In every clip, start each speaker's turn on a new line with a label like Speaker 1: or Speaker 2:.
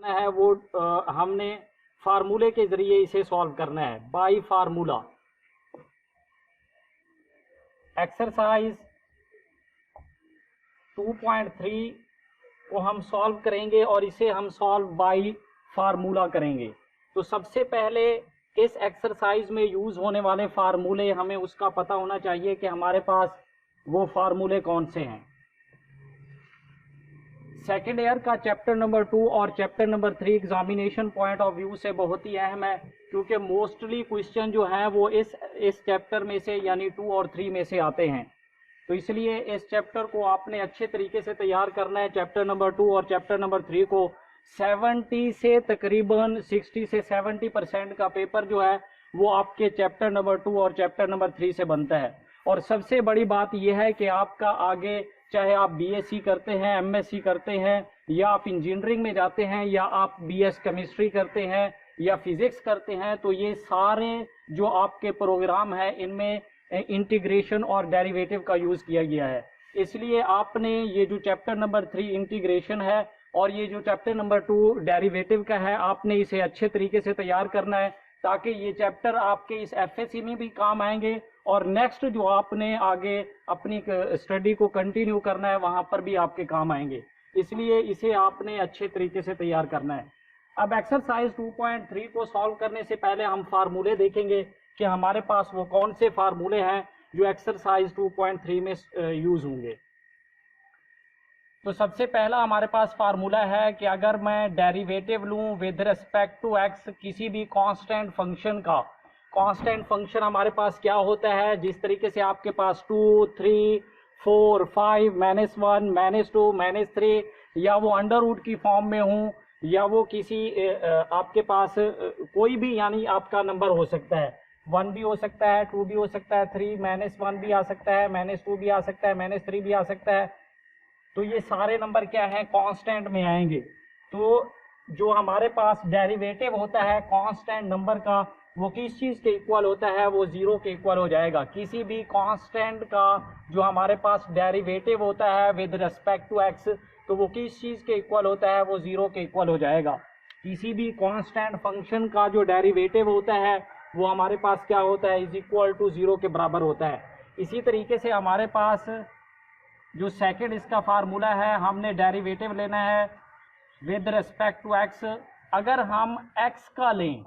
Speaker 1: है वो हमने फार्मूले के जरिए इसे सॉल्व करना है बाय फार्मूला। एक्सरसाइज 2.3 को हम सॉल्व करेंगे और इसे हम सॉल्व बाय फार्मूला करेंगे। तो सबसे पहले इस एक्सरसाइज में यूज होने वाले फार्मूले हमें उसका पता होना चाहिए कि हमारे पास वो फार्मूले कौन से हैं। सेकेंड ईयर का चैप्टर नंबर 2 और chapter number 3 examination point of view से बहुत ही अहम है, क्योंकि मोस्टली क्वेश्चन जो हैं वो इस चैप्टर में से यानी 2 और 3 में से आते हैं। तो इसलिए इस चैप्टर को आपने अच्छे तरीके से तैयार करना है। चैप्टर नंबर 2 और चैप्टर नंबर 3 को 70 से तकरीबन 60 से 70% का पेपर जो है वो आपके चैप्टर नंबर 2 और चैप्टर नंबर 3 से बनता है। और सबसे बड़ी बात यह है कि आपका आगे चाहे आप बीएससी करते हैं, एमएससी करते हैं, या आप इंजीनियरिंग में जाते हैं, या आप बीएस केमिस्ट्री करते हैं, या फिजिक्स करते हैं, तो ये सारे जो आपके प्रोग्राम है इनमें इंटीग्रेशन और डेरिवेटिव का यूज किया गया है। इसलिए आपने ये जो चैप्टर नंबर 3 इंटीग्रेशन है और ये जो चैप्टर नंबर 2 डेरिवेटिव का है, आपने इसे अच्छे तरीके से तैयार करना है ताकि ये चैप्टर आपके इस एफएससी में भी काम आएंगे और नेक्स्ट जो आपने आगे अपनी स्टडी को कंटिन्यू करना है वहां पर भी आपके काम आएंगे। इसलिए इसे आपने अच्छे तरीके से तैयार करना है। अब एक्सरसाइज 2.3 को सॉल्व करने से पहले हम फार्मूले देखेंगे कि हमारे पास वो कौन से फार्मूले हैं जो एक्सरसाइज 2.3 में यूज होंगे। तो सबसे पहला हमारे पास फार्मूला है कि अगर मैं डेरिवेटिव लूं विद रिस्पेक्ट टू एक्स किसी भी कांस्टेंट फंक्शन का, कांस्टेंट फंक्शन हमारे पास क्या होता है, जिस तरीके से आपके पास 2, 3, 4, 5, -1, -2, -3, या वो अंडर रूट की फॉर्म में हूं, या वो किसी आपके पास कोई भी यानी आपका नंबर हो सकता है, 1 भी हो सकता है, 2 भी हो सकता है, 3 -1 भी आ सकता है, -2 भी आ सकता है, -3 भी आ सकता है। तो ये सारे नंबर क्या है, कांस्टेंट में आएंगे। तो जो हमारे पास डेरिवेटिव होता है कांस्टेंट नंबर का, वो किस चीज के इक्वल होता है, वो 0 के इक्वल हो जाएगा। किसी भी कांस्टेंट का जो हमारे पास डेरिवेटिव होता है विद रिस्पेक्ट टू एक्स, तो वो किस चीज के इक्वल होता है, वो 0 के इक्वल हो जाएगा। किसी भी कांस्टेंट फंक्शन का जो डेरिवेटिव होता है वो हमारे पास क्या होता है, इज इक्वल टू 0 के बराबर होता है। इसी तरीके से हमारे पास जो सेकंड इसका फार्मूला है, हमने डेरिवेटिव लेना है विद रिस्पेक्ट टू एक्स। अगर हम एक्स का लें,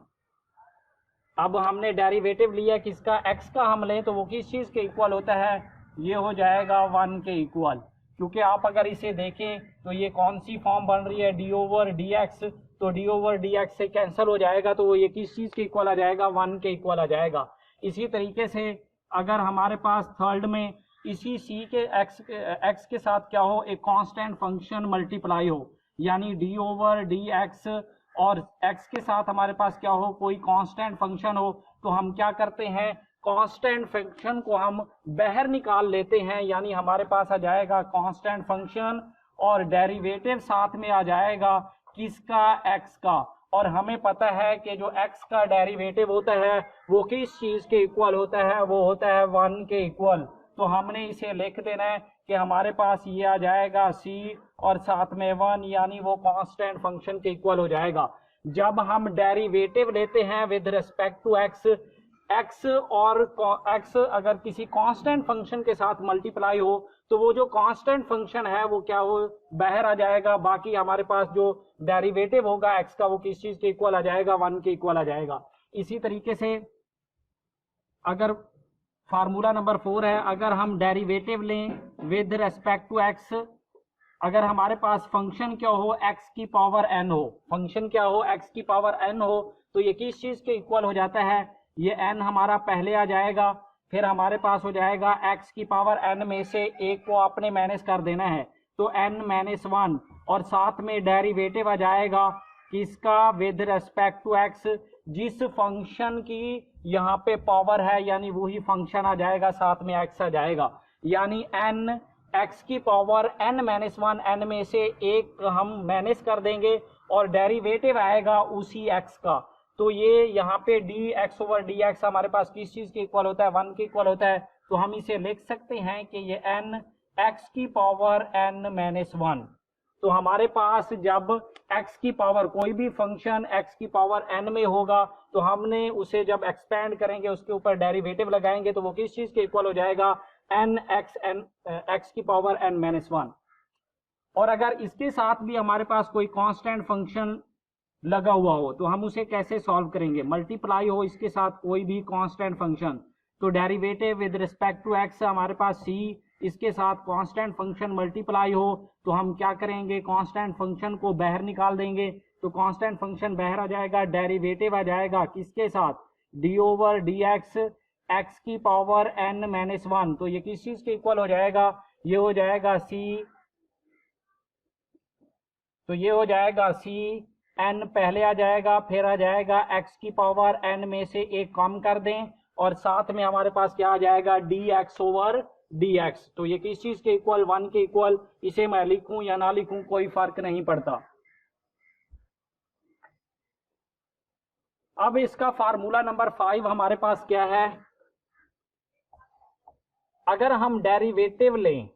Speaker 1: अब हमने डेरिवेटिव लिया किसका, एक्स का हम लें, तो वो किस चीज के इक्वल होता है, ये हो जाएगा 1 के इक्वल। क्योंकि आप अगर इसे देखें तो ये कौन सी फॉर्म बन रही है, d/dx, तो d/dx से कैंसिल हो जाएगा, तो वो ये किस चीज के इक्वल आ जाएगा, 1 के इक्वल आ जाएगा। इसी तरीके से अगर हमारे पास थर्ड में इसी c के x के साथ क्या हो, एक कांस्टेंट फंक्शन मल्टीप्लाई हो, यानी d/dx, और x के साथ हमारे पास क्या हो, कोई कांस्टेंट फंक्शन हो, तो हम क्या करते हैं, कांस्टेंट फंक्शन को हम बाहर निकाल लेते हैं, यानी हमारे पास आ जाएगा कांस्टेंट फंक्शन और डेरिवेटिव साथ में आ जाएगा किसका, x का। और हमें पता है कि जो x का डेरिवेटिव होता है वो किस चीज के इक्वल होता है, वो होता है 1 के इक्वल। तो हमने इसे लिख देना है कि हमारे पास ये आ जाएगा c और साथ में 1, यानी वो कांस्टेंट फंक्शन के इक्वल हो जाएगा। जब हम डेरिवेटिव लेते हैं with respect to x, x और x अगर किसी कांस्टेंट फंक्शन के साथ मल्टीप्लाई हो, तो वो जो कांस्टेंट फंक्शन है वो क्या हो, बाहर आ जाएगा। बाकी हमारे पास जो डेरिवेटिव होगा x का वो किस चीज के इक्वल आ जाएगा, 1 के इक्वल आ जाएगा। इसी तरीके से अगर फार्मूला नंबर 4 है, अगर हम डेरिवेटिव लें विद रिस्पेक्ट टू एक्स, अगर हमारे पास फंक्शन क्या हो, x की पावर n हो, फंक्शन क्या हो, x की पावर n हो, तो ये किस चीज के इक्वल हो जाता है, ये n हमारा पहले आ जाएगा, फिर हमारे पास हो जाएगा x की पावर n में से एक को आपने माइनस कर देना है, तो n-1, और साथ में डेरिवेटिव आ जाएगा किसका, विद रिस्पेक्ट टू x, जिस फंक्शन की यहाँ पे पावर है, यानी वही फंक्शन आ जाएगा, साथ में x आ जाएगा, यानी n x की पावर n-1, n में से एक हम माइनस कर देंगे और डेरिवेटिव आएगा उसी x का। तो ये यहाँ पे dx/dx हमारे पास किस चीज के इक्वल होता है, 1 के इक्वल होता है। तो हम इसे लिख सकते हैं कि ये n x की पावर n-1 तो हमारे पास जब x की पावर कोई भी फंक्शन x की पावर n में होगा तो हमने उसे जब एक्सपेंड करेंगे उसके ऊपर डेरिवेटिव लगाएंगे तो वो किस चीज के इक्वल हो जाएगा, x की पावर n माइनस 1। और अगर इसके साथ भी हमारे पास कोई कांस्टेंट फंक्शन लगा हुआ हो तो हम उसे कैसे सॉल्व करेंगे, मल्टीप्लाई हो इसके साथ कोई भी कांस्टेंट फंक्शन तो derivative with respect to x हमारे पास c, इसके साथ कांस्टेंट फंक्शन मल्टीप्लाई हो तो हम क्या करेंगे, कांस्टेंट फंक्शन को बाहर निकाल देंगे। तो कांस्टेंट फंक्शन बाहर आ जाएगा, डेरिवेटिव आ जाएगा किसके साथ, d over D x x की पावर n माइनस 1। तो ये किस चीज के इक्वल हो जाएगा, ये हो जाएगा c, तो ये हो जाएगा c n पहले आ जाएगा, फिर आ जाएगा x की पावर n में से एक कम कर दें और साथ में हमारे पास क्या आ जाएगा, dx ओवर dx। तो ये किस चीज के इक्वल, 1 के इक्वल। इसे मैं लिखूं या ना लिखूं कोई फर्क नहीं पड़ता। अब इसका फार्मूला नंबर 5 हमारे पास क्या है, अगर हम डेरिवेटिव लें,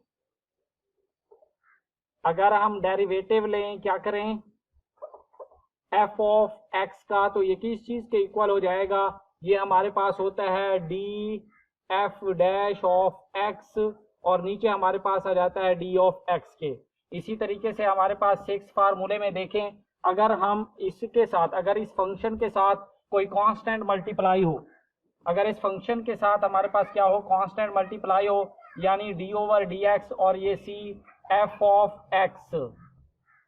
Speaker 1: अगर हम डेरिवेटिव लें क्या करें f ऑफ x का, तो ये किस चीज के इक्वल हो जाएगा, ये हमारे पास होता है D F dash of x और नीचे हमारे पास आ जाता है डी ऑफ x के। इसी तरीके से हमारे पास 6 फार्मूले में देखें, अगर हम इसके साथ, अगर इस फंक्शन के साथ कोई कांस्टेंट मल्टीप्लाई हो, अगर इस फंक्शन के साथ हमारे पास क्या हो, कांस्टेंट मल्टीप्लाई हो, यानी डी ओवर डी एक्स और ये c f ऑफ x,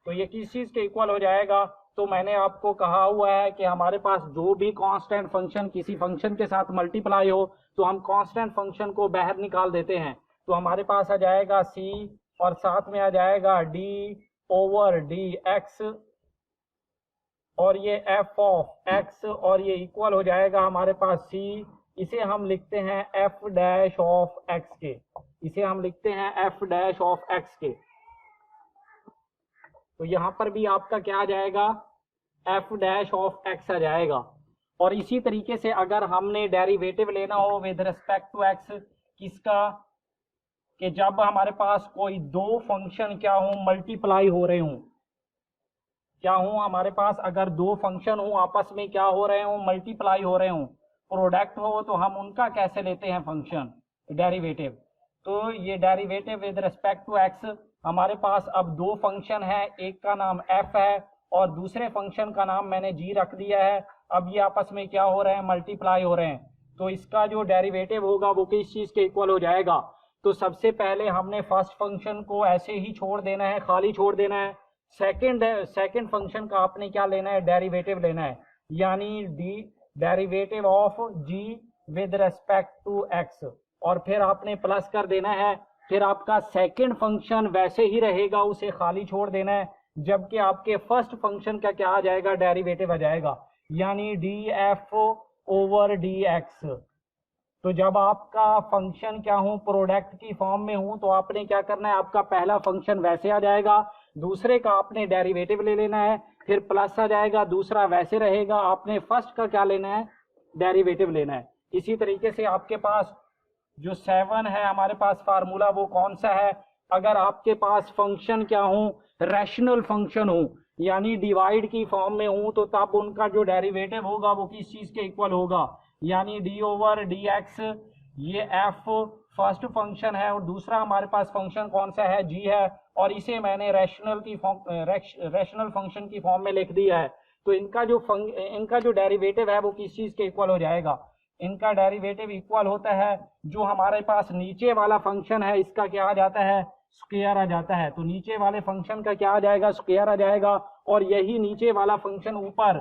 Speaker 1: तो ये किस चीज के इक्वल हो जाएगा। तो मैंने आपको कहा हुआ है कि हमारे पास जो भी कांस्टेंट फंक्शन किसी फंक्शन के साथ मल्टीप्लाई हो तो हम कांस्टेंट फंक्शन को बाहर निकाल देते हैं। तो हमारे पास आ जाएगा c और साथ में आ जाएगा d ओवर डी एक्स और ये f ऑफ x और ये इक्वल हो जाएगा हमारे पास c, इसे हम लिखते हैं f डैश ऑफ x के, इसे हम लिखते हैं f डैश ऑफ x के। तो यहाँ पर भी आपका क्या आ जाएगा, f डैश ऑफ x आ जाएगा। और इसी तरीके से अगर हमने डेरिवेटिव लेना हो विद रिस्पेक्ट टू x किसका, कि जब हमारे पास कोई दो फंक्शन क्या हो मल्टीप्लाई हो रहे हों, क्या हो हमारे पास अगर दो फंक्शन हो आपस में क्या हो रहे हो, मल्टीप्लाई हो रहे हो, प्रोडक्ट हो, तो हम उनका कैसे लेते हैं फंक्शन डेरिवेटिव। तो ये derivative with respect to x, हमारे पास अब दो फंक्शन है, एक का नाम f है और दूसरे फंक्शन का नाम मैंने g रख दिया है। अब ये आपस में क्या हो रहे हैं, मल्टीप्लाई हो रहे हैं। तो इसका जो डेरिवेटिव होगा वो किस चीज के इक्वल हो जाएगा। तो सबसे पहले हमने फर्स्ट फंक्शन को ऐसे ही छोड़ देना है, खाली छोड़ देना है। सेकंड फंक्शन का आपने क्या लेना है, डेरिवेटिव लेना है, यानी derivative of g with respect to x और फिर आपने प्लस कर देना है। फिर आपका सेकंड फंक्शन वैसे ही रहेगा, उसे खाली छोड़ देना है, जबकि आपके फर्स्ट फंक्शन का क्या आ जाएगा, डेरिवेटिव आ जाएगा, यानी D F over D x. तो जब आपका फंक्शन क्या हो, प्रोडक्ट की फॉर्म में हो, तो आपने क्या करना है, आपका पहला फंक्शन वैसे आ जाएगा, दूसरे का आपने डेरिवेटिव ले लेना है, फिर प्लस आ जाएगा, दूसरा वैसे रहेगा, आपने फर्स्ट का क्या लेना है, डेरिवेटिव लेना है। इसी तरीके से आपके पास जो 7 है हमारे पास फार्मूला, वो कौन सा है, अगर आपके पास फंक्शन क्या हो, रैशनल फंक्शन हो, यानी डिवाइड की फॉर्म में हो, तो तब उनका जो डेरिवेटिव होगा वो किस चीज के इक्वल होगा, यानी डी ओवर डी एक्स। ये f फर्स्ट फंक्शन है और दूसरा हमारे पास फंक्शन कौन सा है, g है, और इसे मैंने रैशनल फंक्शन की फॉर्म में लिख दिया है। तो इनका जो डेरिवेटिव है वो किस चीज के इक्वल हो जाएगा, इनका डेरिवेटिव इक्वल होता है जो हमारे पास नीचे वाला फंक्शन है इसका क्या आ जाता है, स्क्वायर आ जाता है। तो नीचे वाले फंक्शन का क्या आ जाएगा, स्क्वायर आ जाएगा, और यही नीचे वाला फंक्शन ऊपर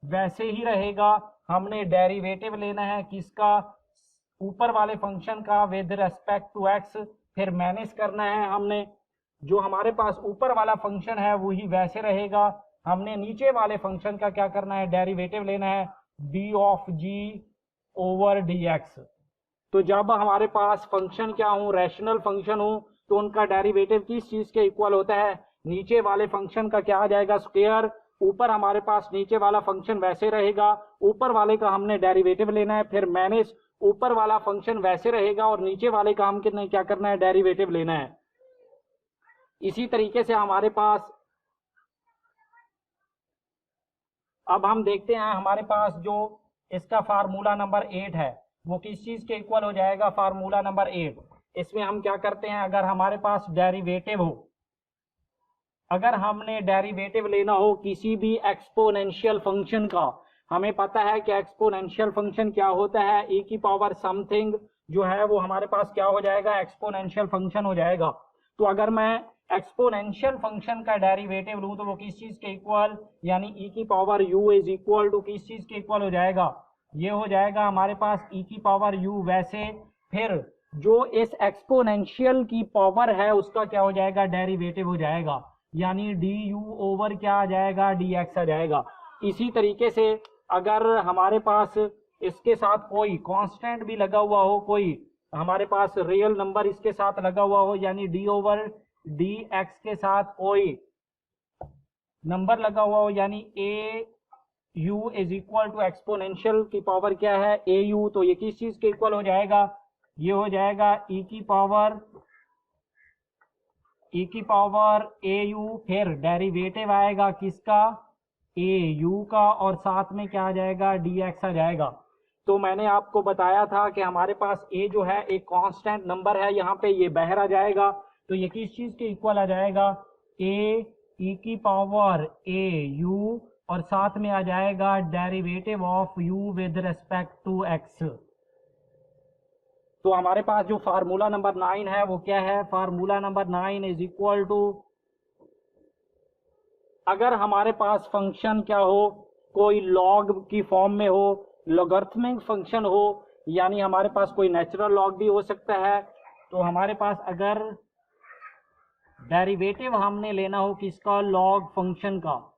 Speaker 1: वैसे ही रहेगा। हमने डेरिवेटिव लेना है किसका, ऊपर वाले फंक्शन का विद रिस्पेक्ट टू x, फिर माइनस करना है हमने, जो हमारे पास ऊपर वाला फंक्शन है वही वैसे रहेगा। हमने नीचे वाले फंक्शन का क्या करना है, डेरिवेटिव लेना है d of g over dx। तो जब हमारे पास फंक्शन क्या हो, रैशनल फंक्शन हो, तो उनका डेरिवेटिव किस चीज के इक्वल होता है, नीचे वाले फंक्शन का क्या आ जाएगा, स्क्वायर, ऊपर हमारे पास नीचे वाला फंक्शन वैसे रहेगा, ऊपर वाले का हमने डेरिवेटिव लेना है, फिर माइनस ऊपर वाला फंक्शन वैसे रहेगा और नीचे वाले का हम क्या करना है, डेरिवेटिव लेना है। इसी तरीके से हमारे पास अब हम देखते हैं हमारे पास जो इसका फार्मूला नंबर 8 है वो किस चीज के इक्वल हो जाएगा। फार्मूला नंबर 8, इसमें हम क्या करते हैं, अगर हमारे पास डेरिवेटिव हो, अगर हमने डेरिवेटिव लेना हो किसी भी एक्सपोनेंशियल फंक्शन का, हमें पता है कि एक्सपोनेंशियल फंक्शन क्या होता है, e की पावर समथिंग जो है वो हमारे पास क्या हो जाएगा, एक्सपोनेंशियल फंक्शन हो जाएगा। तो अगर मैं एक्सपोनेंशियल फंक्शन का डेरिवेटिव लूं तो वो किस चीज के इक्वल, यानी e की power u is equal to किस चीज के इक्वल हो जाएगा, ये हो जाएगा हमारे पास e की पावर u। वैसे फिर जो इस एक्सपोनेंशियल की पावर है उसका क्या हो जाएगा, डेरिवेटिव हो जाएगा, यानी du ओवर क्या आ जाएगा, dx आ जाएगा। इसी तरीके से अगर हमारे पास इसके साथ कोई कांस्टेंट भी लगा हुआ हो, कोई हमारे पास रियल नंबर इसके साथ लगा हुआ हो, यानी d ओवर dx के साथ कोई नंबर लगा हुआ हो, यानी au is equal to exponential की पावर क्या है, au, तो ये किस चीज के इक्वल हो जाएगा, ये हो जाएगा e की पावर au, फिर डेरिवेटिव आएगा किसका, au का, और साथ में क्या आ जाएगा, dx आ जाएगा। तो मैंने आपको बताया था कि हमारे पास a जो है एक कांस्टेंट नंबर है, यहाँ पे ये बाहर आ जाएगा, तो ये किस चीज के इक्वल आ जाएगा, a e की पावर au, और साथ में आ जाएगा derivative of u with respect to x। तो हमारे पास जो फार्मूला नंबर 9 है वो क्या है, formula number 9 is equal to, अगर हमारे पास फंक्शन क्या हो, कोई लॉग की फॉर्म में हो, लॉगरिथमिक फंक्शन हो, यानी हमारे पास कोई नेचुरल लॉग भी हो सकता है, तो हमारे पास अगर डेरिवेटिव हमने लेना हो किसका, लॉग फंक्शन का,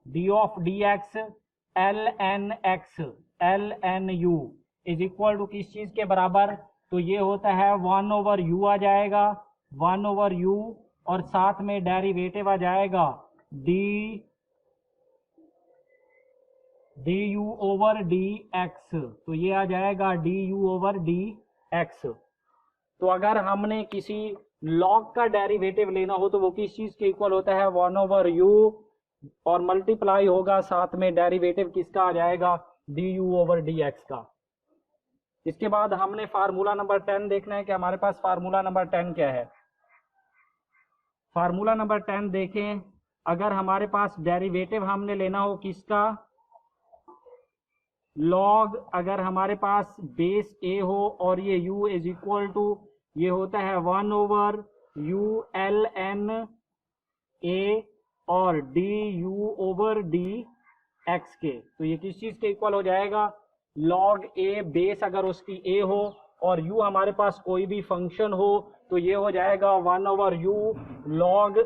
Speaker 1: d of dx ln u is equal to किस चीज के बराबर, तो ये होता है 1 ओवर u आ जाएगा, 1 ओवर u, और साथ में डेरिवेटिव आ जाएगा du ओवर dx, तो ये आ जाएगा du ओवर dx। तो अगर हमने किसी लॉग का डेरिवेटिव लेना हो तो वो किस चीज के इक्वल होता है, 1 ओवर u, और मल्टीप्लाई होगा साथ में डेरिवेटिव किसका आ जाएगा, du ओवर dx का। इसके बाद हमने फार्मूला नंबर 10 देखना है कि हमारे पास फार्मूला नंबर 10 क्या है। फार्मूला नंबर 10 देखें, अगर हमारे पास डेरिवेटिव हमने लेना हो किसका, लॉग, अगर हमारे पास बेस a हो और ये u इज इक्वल टू, ये होता है 1 ओवर u ln a और du ओवर dx के, तो ये किस चीज के इक्वल हो जाएगा, लॉग a बेस अगर उसकी a हो और u हमारे पास कोई भी फंक्शन हो, तो ये हो जाएगा 1 over u log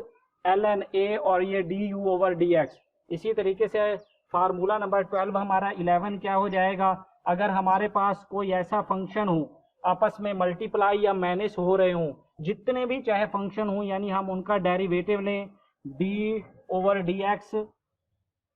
Speaker 1: ln a और ये du ओवर dx। इसी तरीके से फार्मूला नंबर 12 हमारा 11 क्या हो जाएगा, अगर हमारे पास कोई ऐसा फंक्शन हो, आपस में मल्टीप्लाई या माइनस हो रहे हों, जितने भी चाहे फंक्शन हो, यानी हम उनका डेरिवेटिव लें d over dx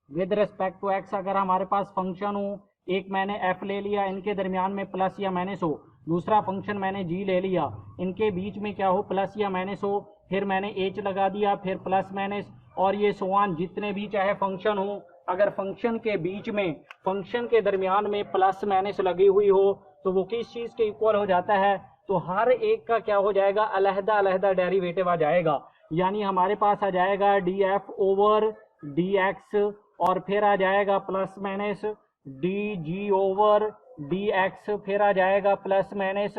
Speaker 1: with respect to x। अगर हमारे पास फंक्शन हो, एक मैंने f ले लिया, इनके दरमियान में प्लस या माइनस हो, दूसरा फंक्शन मैंने g ले लिया, इनके बीच में क्या हो, प्लस या माइनस हो, फिर मैंने h लगा दिया, फिर प्लस माइनस, और ये सोआन जितने भी चाहे फंक्शन हो, अगर फंक्शन के बीच में, फंक्शन के दरमियान में प्लस माइनस लगी हुई हो तो वो किस चीज के इक्वल हो जाता है, तो हर एक का क्या हो जाएगा, अलहदा अलहदा डेरिवेटिव आ जाएगा, यानी हमारे पास आ जाएगा df ओवर dx, और फिर आ जाएगा plus minus dg over dx, फिर आ जाएगा plus minus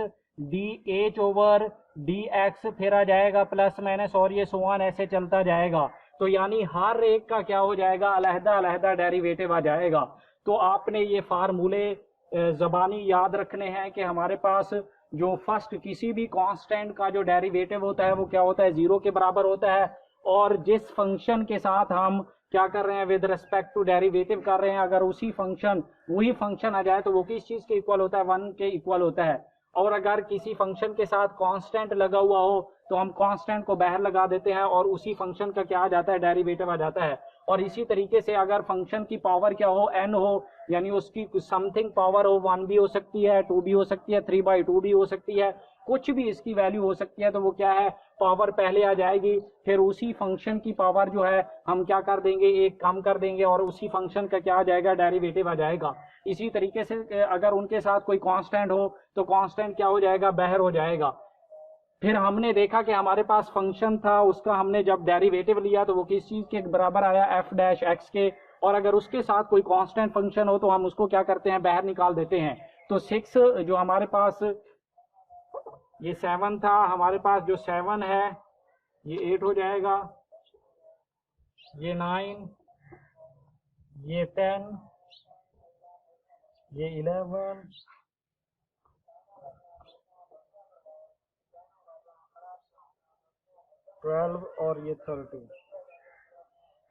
Speaker 1: dh over dx, फिर आ जाएगा प्लस माइनस, और ये सोआन ऐसे चलता जाएगा। तो यानी हर एक का क्या हो जाएगा, अलहदा अलहदा डेरिवेटिव आ जाएगा। तो आपने ये फार्मूले ज़बानी याद रखने हैं कि हमारे पास जो फर्स्ट किसी भी कांस्टेंट का जो डेरिवेटिव होता है वो क्या होता है, 0 के बराबर होता है, और जिस फंक्शन के साथ हम क्या कर रहे हैं, विद रिस्पेक्ट टू डेरिवेटिव कर रहे हैं, अगर वही फंक्शन आ जाए तो वो किस चीज के इक्वल होता है, 1 के इक्वल होता है। और अगर किसी फंक्शन के साथ कांस्टेंट लगा हुआ हो तो हम कांस्टेंट को बाहर लगा देते हैं और उसी फंक्शन का क्या आ जाता है, डेरिवेटिव आ जाता है। और इसी तरीके से अगर फंक्शन की पावर क्या हो, n हो, यानी उसकी समथिंग पावर हो, 1 भी हो सकती है, 2 भी हो सकती है, 3/2 भी हो सकती है, कुछ भी इसकी वैल्यू हो सकती है, तो वो क्या है, पावर पहले आ जाएगी, फिर उसी फंक्शन की पावर जो है हम क्या कर देंगे, एक कम कर देंगे और उसी फंक्शन का क्या आ जाएगा, डेरिवेटिव आ जाएगा। इसी तरीके से अगर उनके साथ कोई कांस्टेंट हो तो कांस्टेंट क्या हो जाएगा, बाहर हो जाएगा। फिर हमने देखा कि हमारे पास फंक्शन था, उसका हमने जब डेरिवेटिव लिया तो वो किस चीज के बराबर आया, एफ डैश एक्स के, और अगर उसके साथ कोई कांस्टेंट फंक्शन हो तो हम उसको क्या करते हैं, बाहर निकाल देते हैं। तो 6 जो हमारे पास ये 7 था, हमारे पास जो 7 है ये 8 हो जाएगा, ये 9, ये 10, ये 11, 12 और ये 13।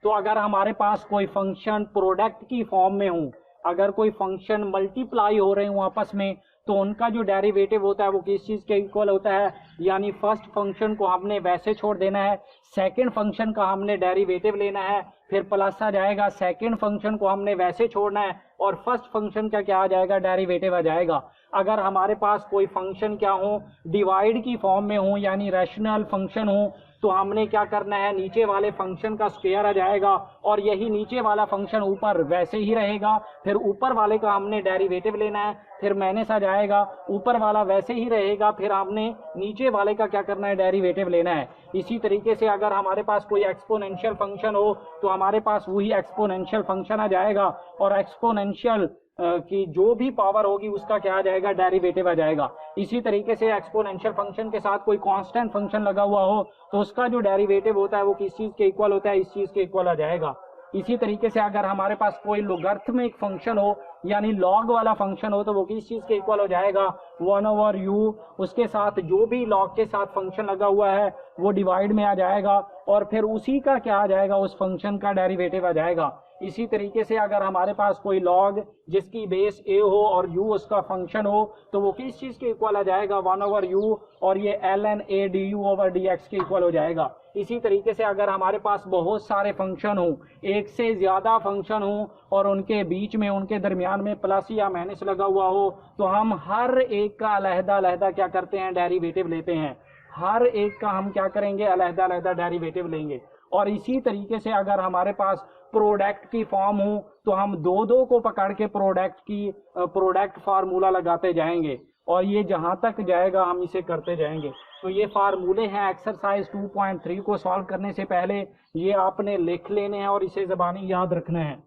Speaker 1: तो अगर हमारे पास कोई फंक्शन प्रोडक्ट की फॉर्म में हो, अगर कोई फंक्शन मल्टीप्लाई हो रहे हो आपस में, तो उनका जो डेरिवेटिव होता है वो किस चीज के इक्वल होता है, यानी फर्स्ट फंक्शन को हमने वैसे छोड़ देना है, सेकंड फंक्शन का हमने डेरिवेटिव लेना है, फिर प्लस आ जाएगा, सेकंड फंक्शन को हमने वैसे छोड़ना है और फर्स्ट फंक्शन का क्या आ जाएगा, डेरिवेटिव आ जाएगा। अगर हमारे पास कोई फंक्शन क्या हो, डिवाइड की फॉर्म में हो, यानी रैशनल फंक्शन हो, तो हमने क्या करना है, नीचे वाले फंक्शन का स्क्वायर आ जाएगा और यही नीचे वाला फंक्शन ऊपर वैसे ही रहेगा, फिर ऊपर वाले का हमने डेरिवेटिव लेना है, फिर माइनस आ जाएगा, ऊपर वाला वैसे ही रहेगा, फिर हमने नीचे वाले का क्या करना है, डेरिवेटिव लेना है। इसी तरीके से अगर हमारे पास कोई एक्सपोनेंशियल फंक्शन हो तो हमारे पास वही एक्सपोनेंशियल फंक्शन आ जाएगा और एक्सपोनेंशियल की जो भी पावर होगी उसका क्या आ जाएगा, डेरिवेटिव आ जाएगा। इसी तरीके से एक्सपोनेंशियल फंक्शन के साथ कोई कांस्टेंट फंक्शन लगा हुआ हो तो उसका जो डेरिवेटिव होता है वो किस चीज के इक्वल होता है, इस चीज के इक्वल आ जाएगा। इसी तरीके से अगर हमारे पास कोई लोगरिथमिक फंक्शन हो, यानी लॉग वाला फंक्शन हो, तो वो किस चीज के इक्वल हो जाएगा, 1/u। उसके साथ जो भी लॉग के साथ फंक्शन लगा हुआ है वो डिवाइड में आ जाएगा और फिर उसी का क्या आ जाएगा, उस फंक्शन का डेरिवेटिव आ जाएगा। इसी तरीके से अगर हमारे पास कोई लॉग जिसकी बेस a हो और u उसका फंक्शन हो, तो वो किस चीज के इक्वल आ जाएगा, 1/u, और ये ln a du/dx के इक्वल हो जाएगा। इसी तरीके से अगर हमारे पास बहुत सारे फंक्शन हो, एक से ज्यादा फंक्शन हो और उनके बीच में, उनके दरमियान में प्लस या माइनस लगा हुआ हो, तो हम हर एक का अलहदा क्या करते हैं, डेरिवेटिव लेते हैं। हर एक का हम क्या करेंगे, अलहदा डेरिवेटिव लेंगे। और इसी तरीके से अगर हमारे पास प्रोडक्ट की फॉर्म हो तो हम दो को पकड़ के प्रोडक्ट फार्मूला लगाते जाएंगे और ये जहां तक जाएगा हम इसे करते जाएंगे। तो ये फार्मूले हैं एक्सरसाइज 2.3 को सॉल्व करने से पहले ये आपने लिख लेने हैं और इसे ज़बानी याद रखना है।